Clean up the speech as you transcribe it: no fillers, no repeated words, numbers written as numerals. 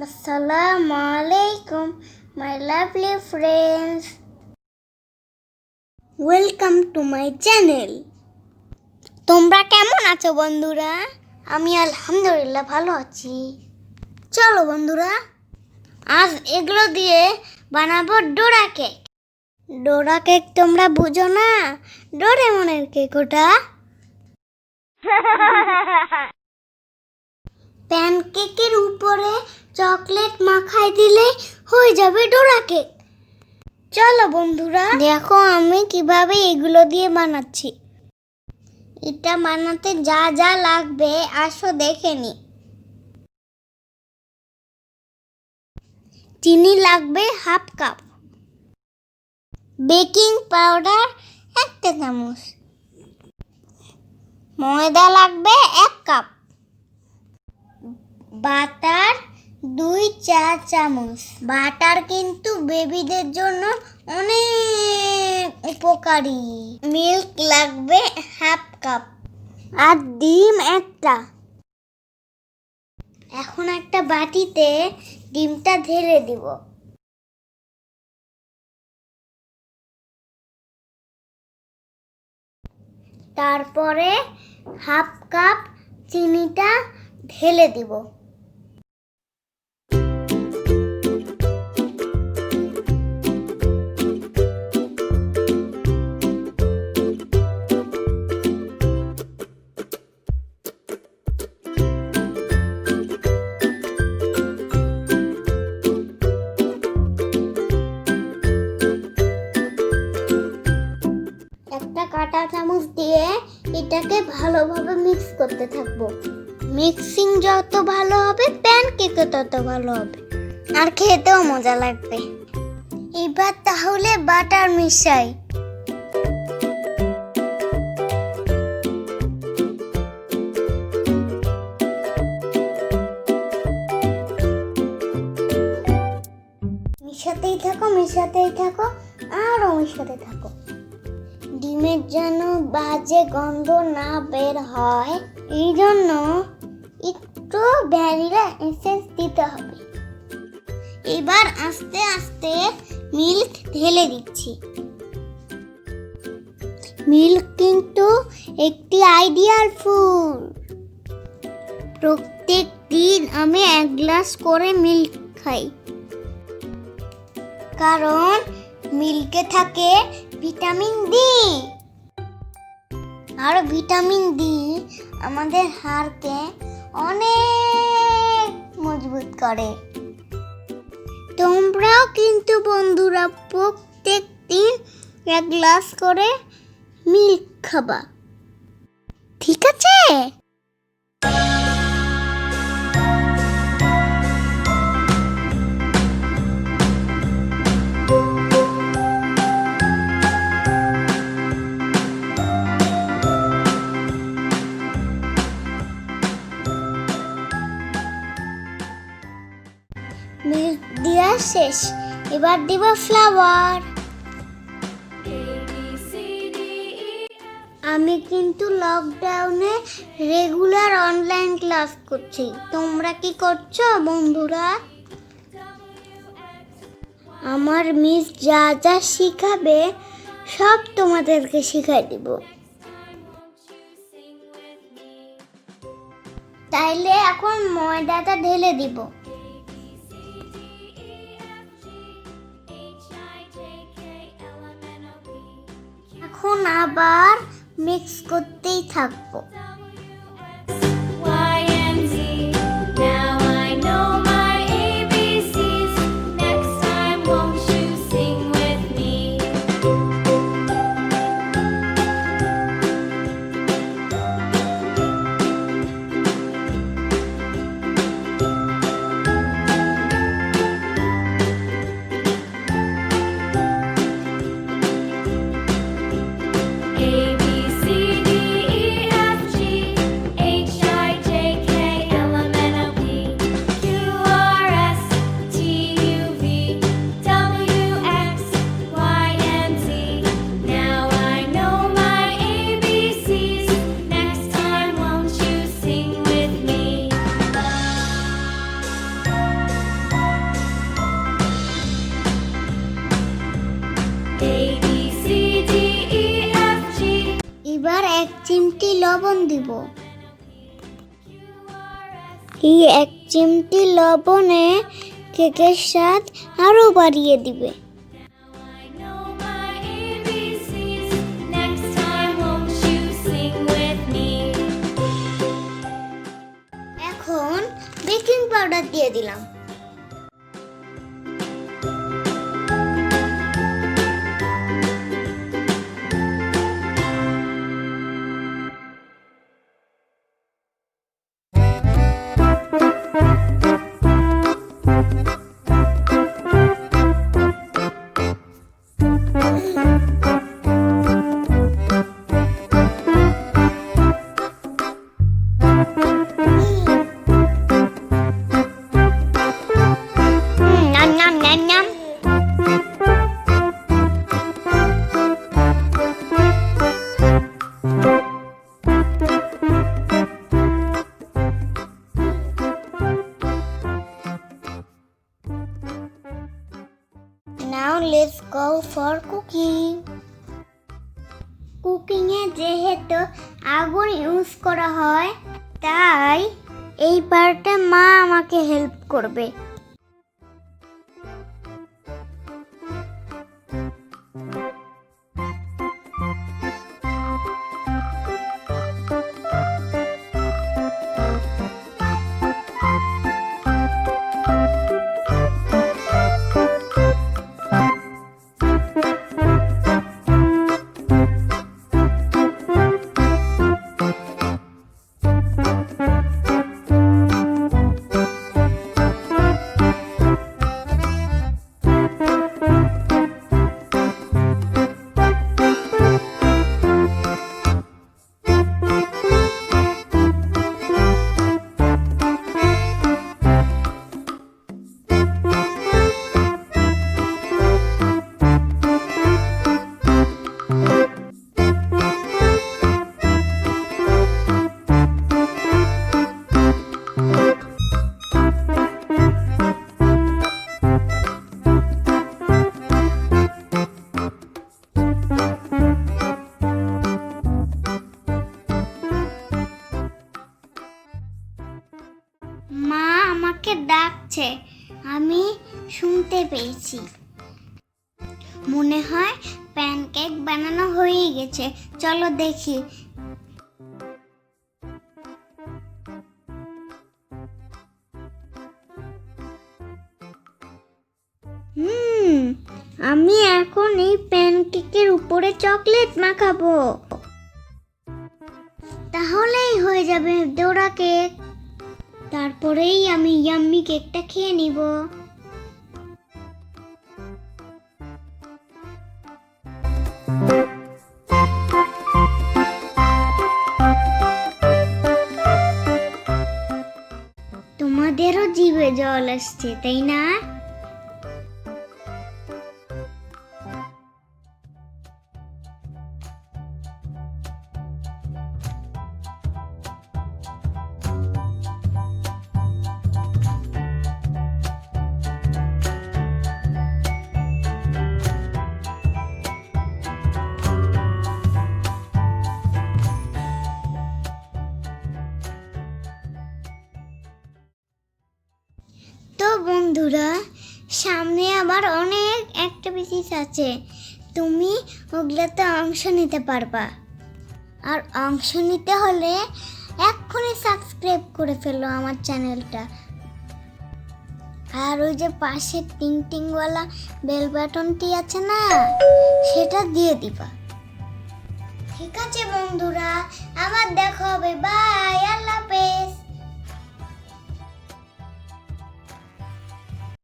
Assalamualaikum, my lovely friends. Welcome to my channel. তোমরা কেমন আছো বন্ধুরা? আমি আলহামদুলিল্লাহ ভালো আছি। চলো বন্ধুরা, আজ এগুলো দিয়ে বানাবো ডোরা কেক। ডোরা কেক তোমরা বুঝো না? ডোরেমনের কেক ওটা। প্যানকেকের উপরে চকলেট মাখাই দিলে হয়ে যাবে ডোরা কেক। চলো বন্ধুরা, দেখো আমি কিভাবে এগুলো দিয়ে বানাচ্ছি। এটা বানাতে যা যা লাগবে আসো দেখে নি। চিনি লাগবে হাফ কাপ, বেকিং পাউডার 1 চামচ, ময়দা লাগবে 1 কাপ, বাটার 2 চা চামচ। বাটার কিন্তু বেবিদের জন্য অনেক উপকারী। মিল্ক লাগবে হাফ কাপ আর ডিম 1টা। এখন একটা বাটিতে ডিমটা ঢেলে দিব। তারপরে হাফ কাপ চিনিটা ঢেলে দিব। একটা কাঁটা চামচ দিয়ে এটাকে ভালোভাবে মিক্স করতে থাকবো। মিক্সিং যত ভালো হবে প্যানকেকও তত ভালো হবে আর খেতেও মজা লাগবে। এবার তাহলে বাটার মিশাই। মিশাতেই থাকো আরো মিশাতে থাকো। ডিমের যেন বাজে গন্ধ না বের হয়, এই জন্য একটু ভ্যানিলা এসেন্স দিতে হবে। এবার আস্তে আস্তে মিল্ক ঢেলে দিচ্ছি। মিল্ক কিন্তু একটি আইডিয়াল ফুড। প্রত্যেক দিন আমি 1 গ্লাস করে মিল্ক খাই, কারণ মিল্কে থাকে ভিটামিন ডি। আর ভিটামিন ডি আমাদের হাড়কে অনেক মজবুত করে। তোমরাও কিন্তু বন্ধুরা প্রত্যেক দিন 1 গ্লাস করে মিল্ক খাবা, ঠিক আছে? মিল্ক দেওয়া শেষ, এবার দিব ফ্লাওয়ার। আমি কিন্তু লকডাউনে রেগুলার অনলাইন ক্লাস করছি। তোমরা কি করছো বন্ধুরা? আমার মিস যা যা শিখাবে সব তোমাদেরকে শিখাই দিব। তাইলে এখন ময়দাটা ঢেলে দিব। এখন আবার মিক্স করতেই থাকবো। লবণ দিব। এই 1 চিমটি লবণে কেকের স্বাদ আরো বাড়িয়ে দিবে। এখন বেকিং পাউডার দিয়ে দিলাম। Now let's go for cooking. Cooking এ যেহেতু আগুন ইউজ করা হয়, তাই এই পার্টে মা আমাকে হেল্প করবে। মা আমাকে ডাকছে, আমি শুনতে পেয়েছি। মনে হয় প্যানকেক বানানো হয়ে গেছে, চলো দেখি। আমি এখন এই প্যানকেকের উপরে চকলেট মাখাবো, তাহলেই হয়ে যাবে ডোরা কেক। তারপরেই আমি ইয়াম্মি কেকটা খেয়ে নিব। তোমাদেরও জিভে জল আসছে, তাই না? তো বন্ধুরা, সামনে আবার অনেক অ্যাক্টিভিটিস আছে, তুমি ওগুলোতে অংশ নিতে পারবা। আর অংশ নিতে হলে এক্ষুনি সাবস্ক্রাইব করে ফেলো আমার চ্যানেলটা। আর ওই যে পাশে টিং টিংওয়ালা বেল বাটনটি আছে না, সেটা দিয়ে দিবা। ঠিক আছে বন্ধুরা, আবার দেখা হবে। বাই, আল্লাহ হাফেজ।